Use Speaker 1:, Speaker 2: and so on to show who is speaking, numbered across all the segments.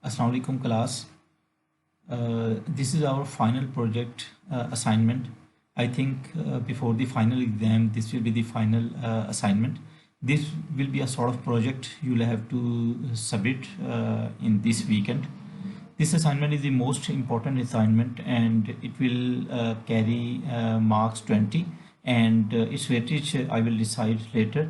Speaker 1: Assalamu alaikum class. This is our final project assignment. I think before the final exam, this will be the final assignment. This will be a sort of project you will have to submit in this weekend. This assignment is the most important assignment and it will carry marks 20 and its weightage I will decide later.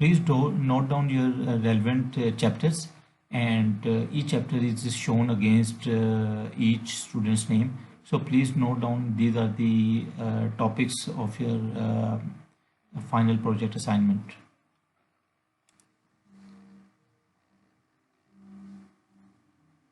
Speaker 1: Please note down your relevant chapters and each chapter is shown against each student's name. So please note down these are the topics of your final project assignment.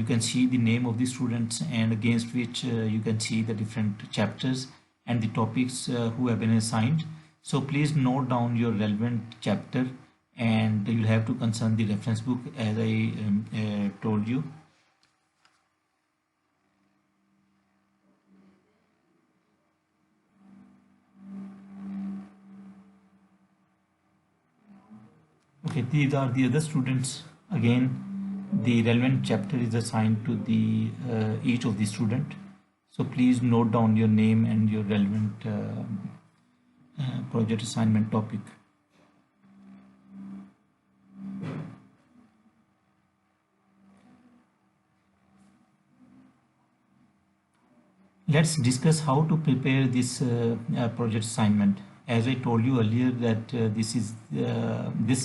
Speaker 1: You can see the name of the students and against which you can see the different chapters and the topics who have been assigned. So please note down your relevant chapter and you'll have to consult the reference book as I told you. Okay, these are the other students. Again, the relevant chapter is assigned to the each of the student. So please note down your name and your relevant project assignment topic. Let's discuss how to prepare this project assignment. As I told you earlier that this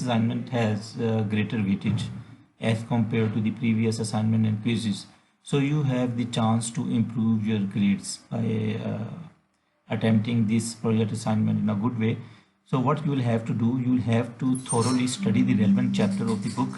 Speaker 1: assignment has greater weightage as compared to the previous assignment and quizzes. So you have the chance to improve your grades by attempting this project assignment in a good way. So what you will have to do, you will have to thoroughly study the relevant chapter of the book.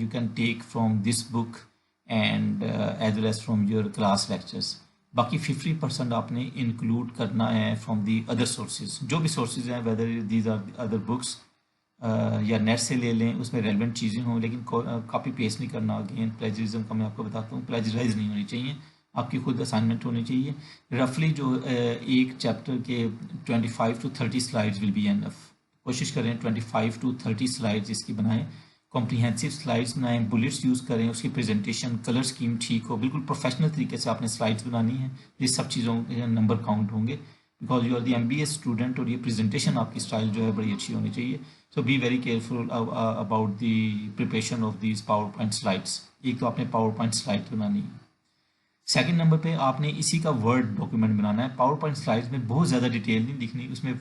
Speaker 1: you can take from this book and as well as from your class lectures. باقی 50% آپ نے include کرنا ہے from the other sources, جو بھی sources ہیں، whether these are other books یا net سے لے لیں، اس میں ریلیونٹ چیزیں ہوں، لیکن کاپی پیسٹ نہیں کرنا۔ اگین پلیجرزم کا میں آپ کو بتاتا ہوں، پلیجرائز نہیں ہونی چاہیے، آپ کی خود اسائنمنٹ ہونی چاہیے۔ رفلی جو ایک چیپٹر کے 25 to 30 slides will be enough, کوشش کریں 25 to 30 سلائڈز اس کی بنائیں، کمپریہنسو سلائڈز بنائیں، بلٹس یوز کریں، اس کی پریزنٹیشن کلر اسکیم ٹھیک ہو، بالکل پروفیشنل طریقے سے آپ نے سلائڈز بنانی ہیں، یہ سب چیزوں کے نمبر کاؤنٹ ہوں گے، because you are the MBA student, اور یہ پریزنٹیشن آپ کی اسٹائل جو ہے بڑی اچھی ہونی چاہیے۔ So be very careful about the preparation of these PowerPoint slides. ایک تو آپ نے پاور پوائنٹ سلائڈ بنانی ہے، سیکنڈ نمبر پہ آپ نے اسی کا ورڈ ڈاکیومنٹ بنانا ہے۔ پاور پوائنٹ سلائڈز میں بہت زیادہ ڈیٹیل نہیں لکھنی، اس میں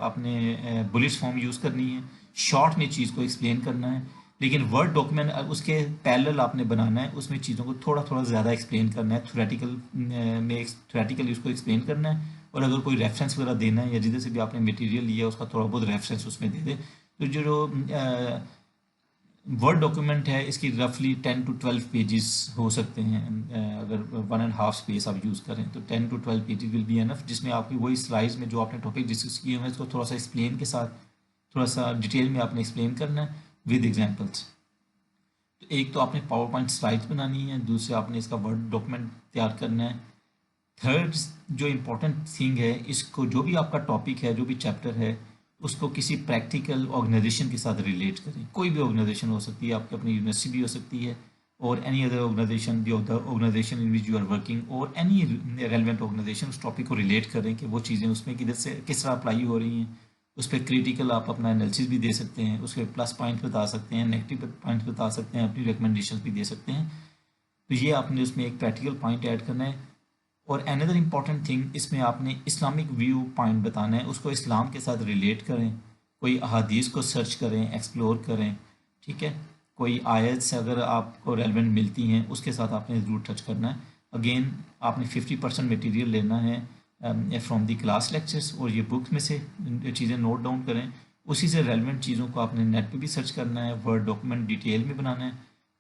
Speaker 1: آپ نے بلٹس فارم یوز کرنی ہے، شارٹ میں چیز کو ایکسپلین کرنا ہے، لیکن ورڈ ڈاکیومنٹ اس کے پیرلل آپ نے بنانا ہے، اس میں چیزوں کو تھوڑا تھوڑا زیادہ ایکسپلین کرنا ہے، تھیوریٹیکلی اس کو ایکسپلین کرنا ہے، اور اگر کوئی ریفرنس وغیرہ دینا ہے یا جدھر سے بھی آپ نے مٹیریل لیا اس کا تھوڑا بہت ریفرنس اس میں دے دیں۔ تو جو ورڈ ڈاکیومنٹ ہے اس کی رفلی 10 to 12 پیجز ہو سکتے ہیں، اگر 1.5 اسپیس آپ یوز کریں تو 10 to 12 pages will be enough, جس میں آپ کی وہی سلائڈز میں جو آپ نے ٹاپک ڈسکس کیے ہیں اس کو تھوڑا سا ایکسپلین کے ساتھ، تھوڑا سا ڈیٹیل میں آپ نے ایکسپلین کرنا ہے ود ایگزامپلس۔ تو ایک تو آپ نے پاور پوائنٹ سلائڈز بنانی ہے، دوسرے آپ نے اس کا ورڈ ڈاکیومنٹ تیار کرنا ہے۔ تھرڈ جو امپورٹنٹ تھنگ ہے، اس کو جو بھی آپ کا ٹاپک ہے، جو بھی چیپٹر ہے، اس کو کسی پریکٹیکل آرگنائزیشن کے ساتھ ریلیٹ کریں۔ کوئی بھی آرگنائزیشن ہو سکتی ہے، آپ کی اپنی یونیورسٹی بھی ہو سکتی ہے، اور any other organisation, the organisation in which you are working, اور اینی ریلیونٹ آرگنائزیشن اس ٹاپک کو ریلیٹ کریں کہ وہ چیزیں اس میں کدھر سے کس طرح اپلائی ہو رہی ہیں۔ اس پہ کریٹیکل آپ اپنا انالیسس بھی دے سکتے ہیں، اس کے پلس پوائنٹ بتا سکتے ہیں، نیگیٹو پوائنٹس بتا سکتے ہیں، اپنی ریکمنڈیشنز بھی دے سکتے ہیں۔ تو یہ آپ نے اس میں ایک پریکٹیکل پوائنٹ ایڈ کرنا ہے۔ اور اندر امپورٹنٹ تھنگ، اس میں آپ نے اسلامک ویو پوائنٹ بتانا ہے، اس کو اسلام کے ساتھ ریلیٹ کریں، کوئی احادیث کو سرچ کریں، ایکسپلور کریں، ٹھیک ہے، کوئی آیتس اگر آپ کو ریلیونٹ ملتی ہیں اس کے ساتھ آپ نے ضرور ٹچ کرنا ہے۔ اگین آپ نے 50% مٹیریل لینا ہے فرام دی کلاس لیکچرس، اور یہ بک میں سے چیزیں نوٹ ڈاؤن کریں، اسی سے ریلیونٹ چیزوں کو آپ نے نیٹ پہ بھی سرچ کرنا ہے، ورڈ ڈاکیومنٹ ڈیٹیل میں بنانا ہے۔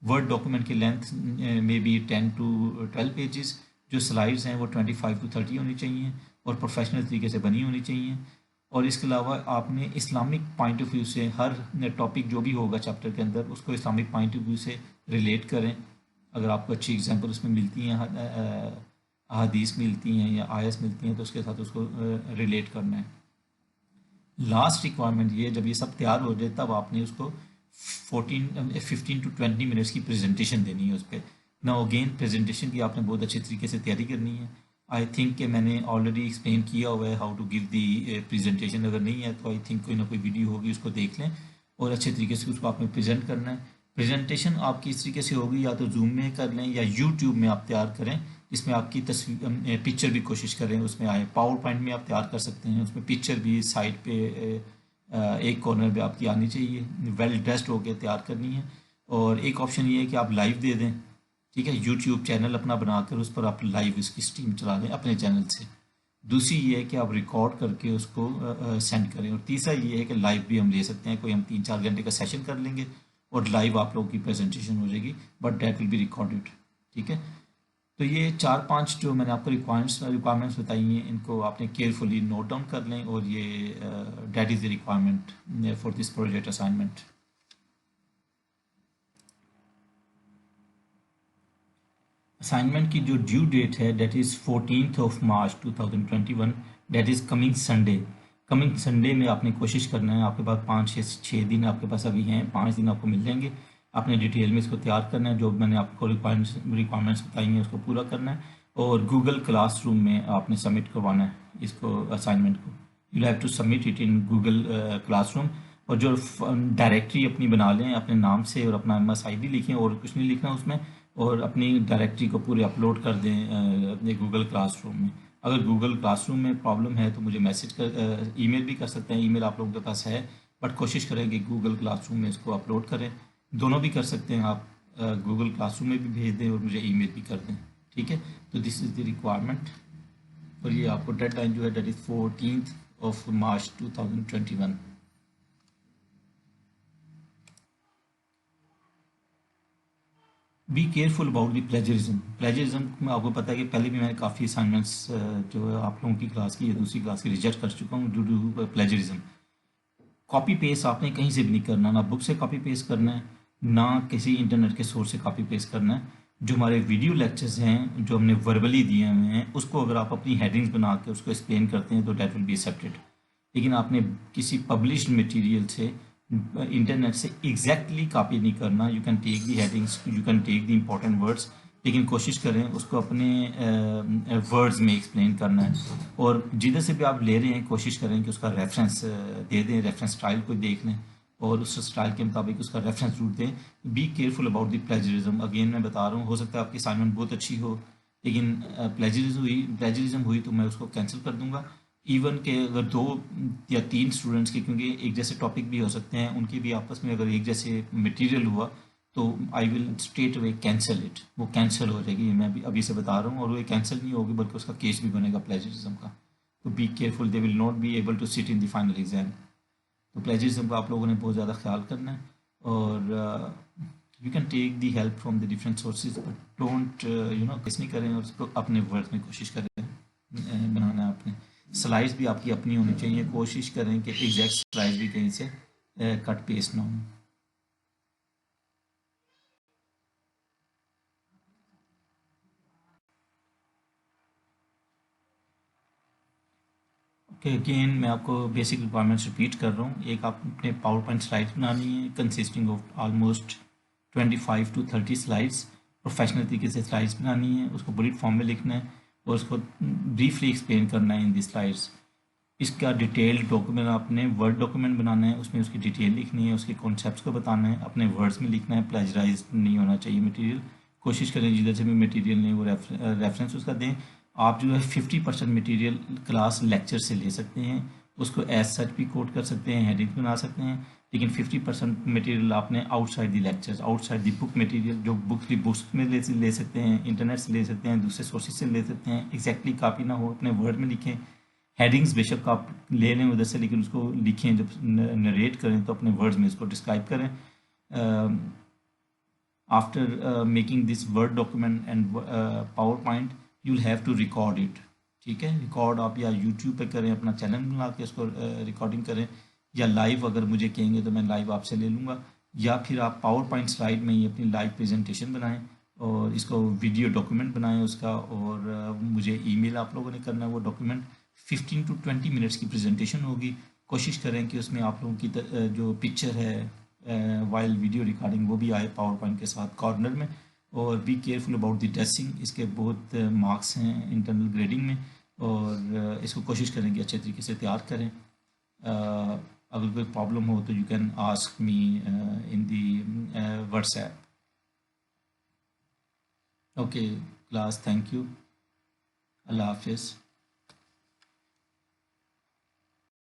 Speaker 1: ورڈ ڈاکیومنٹ کی لینتھ میں بھی 10 to 12 پیجز، جو سلائڈز ہیں وہ 25 to 30 ہونی چاہیے، اور پروفیشنل طریقے سے بنی ہونی چاہیے۔ اور اس کے علاوہ آپ نے اسلامک پوائنٹ آف ویو سے ہر ٹاپک جو بھی ہوگا چیپٹر کے اندر اس کو اسلامک پوائنٹ آف ویو سے ریلیٹ کریں۔ اگر آپ کو اچھی ایگزامپل اس میں ملتی ہیں، احادیث ملتی ہیں یا آیس ملتی ہیں، تو اس کے ساتھ اس کو ریلیٹ کرنا ہے۔ لاسٹ ریکوائرمنٹ یہ، جب یہ سب تیار ہو جائے تب آپ نے اس کو 15 to 20 منٹس کی پریزنٹیشن دینی ہے اس پہ۔ نا اگین پریزنٹیشن کی آپ نے بہت اچھے طریقے سے تیاری کرنی ہے۔ آئی تھنک کہ میں نے آلریڈی ایکسپلین کیا ہوا ہے how to give the presentation, اگر نہیں ہے تو آئی تھنک کوئی نہ کوئی ویڈیو ہوگی، اس کو دیکھ لیں، اور اچھے طریقے سے اس کو آپ نے پریزنٹ کرنا ہے۔ پریزنٹیشن آپ کی اس طریقے سے ہوگی، یا تو زوم میں کر لیں یا یوٹیوب میں آپ تیار کریں، جس میں آپ کی تصویر پکچر بھی کوشش کریں اس میں آئے۔ پاور پوائنٹ میں آپ تیار کر سکتے ہیں، اس میں پکچر بھی سائڈ پہ ایک کارنر پہ آپ کی آنی چاہیے، ویل ڈریسڈ ہو کے تیار کرنی ہے۔ اور ایک آپشن یہ ہے کہ آپ لائیو دے دیں، ٹھیک ہے، یوٹیوب چینل اپنا بنا کر اس پر آپ لائیو اس کی اسٹریم چلا دیں اپنے چینل سے۔ دوسری یہ ہے کہ آپ ریکارڈ کر کے اس کو سینڈ کریں، اور تیسرا یہ ہے کہ لائیو بھی ہم لے سکتے ہیں، کوئی ہم 3-4 گھنٹے کا سیشن کر لیں گے اور لائیو آپ لوگوں کی پریزنٹیشن ہو جائے گی، but that will be recorded, ٹھیک ہے۔ تو یہ 4-5 جو میں نے آپ کو ریکوائرمنٹس بتائی ہیں، ان کو آپ نے کیئرفلی نوٹ ڈاؤن کر لیں، اور یہ that is the requirement for this project assignment. Assignment کی جو ڈیو ڈیٹ ہے that is 14 March 2021، that is coming Sunday. Coming Sunday میں آپ نے کوشش کرنا ہے، آپ کے پاس 5-6 دن آپ کے پاس ابھی ہیں، 5 دن آپ کو مل جائیں گے، آپ نے ڈیٹیل میں اس کو تیار کرنا ہے، جو میں نے آپ کو ریکوائرمنٹس بتائی ہیں اس کو پورا کرنا ہے، اور گوگل کلاس روم میں آپ نے سبمٹ کروانا ہے اس کو، اسائنمنٹ کو۔ You have to submit it in Google Classroom, اور جو ڈائریکٹری اپنی بنا لیں اپنے نام سے، اور اپنا MSID لکھیں، اور کچھ نہیں لکھنا اس میں، اور اپنی ڈائریکٹری کو پورے اپلوڈ کر دیں اپنے گوگل کلاس روم میں۔ اگر گوگل کلاس روم میں پرابلم ہے تو مجھے میسج کر ای میل بھی کر سکتے ہیں، ای میل آپ لوگوں کے پاس ہے، بٹ کوشش کریں کہ گوگل کلاس روم میں اس کو اپلوڈ کریں۔ دونوں بھی کر سکتے ہیں آپ، گوگل کلاس روم میں بھی بھیج دیں اور مجھے ای میل بھی کر دیں، ٹھیک ہے۔ تو دس از دی ریکوائرمنٹ، اور یہ آپ کو ڈیڈ لائن جو ہے that is 14 March 2021۔ Be careful about the plagiarism. Plagiarism میں آپ کو پتا ہے کہ پہلے بھی میں نے کافی اسائنمنٹس جو ہے آپ لوگوں کی کلاس کی یا دوسری کلاس کی ریجیکٹ کر چکا ہوں due to plagiarism. Copy paste آپ نے کہیں سے بھی نہیں کرنا، نہ بک سے کاپی پیسٹ کرنا ہے، نہ کسی انٹرنیٹ کے سورس سے کاپی پیسٹ کرنا ہے. جو ہمارے ویڈیو لیکچرز ہیں جو ہم نے وربلی دیے ہوئے ہیں اس کو اگر آپ اپنی ہیڈنگز بنا کے اس کو ایکسپلین کرتے ہیں تو دیٹ ول بی ایکسیپٹیڈ. لیکن آپ نے کسی پبلشڈ مٹیریل سے انٹرنیٹ سے ایگزیکٹلی کاپی نہیں کرنا. You can take the headings, you can take the important words, لیکن کوشش کریں اس کو اپنے ورڈز میں ایکسپلین کرنا ہے. اور جدھر سے بھی آپ لے رہے ہیں کوشش کریں کہ اس کا ریفرنس دے دیں، ریفرنس اسٹائل کو دیکھ لیں اور اس اسٹائل کے مطابق اس کا ریفرنس ڈھونڈ دیں. Be careful about the plagiarism. Again میں بتا رہا ہوں، ہو سکتا ہے آپ کی اسائنمنٹ بہت اچھی ہو لیکن پلیجرزم ہوئی تو میں اس کو کینسل کر دوں گا. ایون کہ اگر 2 یا 3 اسٹوڈنٹس کے، کیونکہ ایک جیسے ٹاپک بھی ہو سکتے ہیں، ان کے بھی آپس میں اگر ایک جیسے مٹیریل ہوا تو آئی will straight away cancel it. وہ کینسل ہو جائے گی، میں ابھی سے بتا رہا ہوں. اور وہ کینسل نہیں ہوگی بلکہ اس کا کیس بھی بنے گا پلیجرزم کا. تو be careful, they will not be able to sit in the final exam. تو پلیجرزم کا آپ لوگوں نے بہت زیادہ خیال کرنا ہے. اور you can take the help from the different sources but don't کس نہیں کریں اور اس کو اپنے ورڈ میں کوشش کریں بنانا ہے. اپنے سلائڈس بھی آپ کی اپنی ہونی چاہیے. کوشش کریں کہ ایگزیکٹ سلائڈس بھی کہیں سے کٹ پیسٹ نہ ہوں. کہ اگین میں آپ کو بیسک ریکوائرمنٹس ریپیٹ کر رہا ہوں. ایک آپ اپنے پاور پوائنٹ سلائڈس بنانی ہے consisting of almost 25 to 30 slides. Professional طریقے سے سلائڈس بنانی ہے، اس کو بلٹ فارم میں لکھنا ہے اور اس کو بریفلی ایکسپلین کرنا ہے ان دی سلائڈس. اس کا ڈیٹیل ڈاکومنٹ آپ نے ورڈ ڈاکومنٹ بنانا ہے، اس میں اس کی ڈیٹیل لکھنی ہے، اس کے کانسیپٹس کو بتانا ہے، اپنے ورڈس میں لکھنا ہے. پلیجرائز نہیں ہونا چاہیے مٹیریل. کوشش کریں جدھر سے بھی مٹیریل نہیں وہ ریفرنس اس کا دیں. آپ جو ہے 50% مٹیریل کلاس لیکچر سے لے سکتے ہیں، اس کو ایز سچ بھی کوٹ کر سکتے ہیں، ہیڈنگ بنا سکتے ہیں. لیکن 50% مٹیریل آپ نے آؤٹ سائڈ دی لیکچرز، آؤٹ سائڈ دی بک مٹیریل، جو بکس میں لے سکتے ہیں، انٹرنیٹ سے لے سکتے ہیں، دوسرے سورسز سے لے سکتے ہیں. ایگزیکٹلی کاپی نہ ہو، اپنے ورڈ میں لکھیں. ہیڈنگز بے شک آپ لے لیں ادھر سے لیکن اس کو لکھیں، جب نریٹ کریں تو اپنے ورڈز میں اس کو ڈسکرائب کریں. After making this word document and PowerPoint you will have to record it. ٹھیک ہے، ریکارڈ آپ یا یوٹیوب پہ کریں، اپنا چینل بنا کے اس کو ریکارڈنگ کریں، یا لائیو اگر مجھے کہیں گے تو میں لائیو آپ سے لے لوں گا. یا پھر آپ پاور پوائنٹ سلائڈ میں ہی اپنی لائیو پریزنٹیشن بنائیں اور اس کو ویڈیو ڈاکومنٹ بنائیں اس کا، اور مجھے ای میل آپ لوگوں نے کرنا ہے وہ ڈاکومنٹ. 15 to 20 منٹس کی پریزنٹیشن ہوگی. کوشش کریں کہ اس میں آپ لوگوں کی جو پکچر ہے وائل ویڈیو ریکارڈنگ وہ بھی آئے پاور پوائنٹ کے ساتھ کارنر میں. اور be careful about the dressing. اس کے بہت مارکس ہیں انٹرنل گریڈنگ میں، اور اس کو کوشش کریں کہ اچھے طریقے سے تیار کریں. اگر کوئی پرابلم ہو تو you can ask me in the WhatsApp. Okay class, thank you. اللہ حافظ.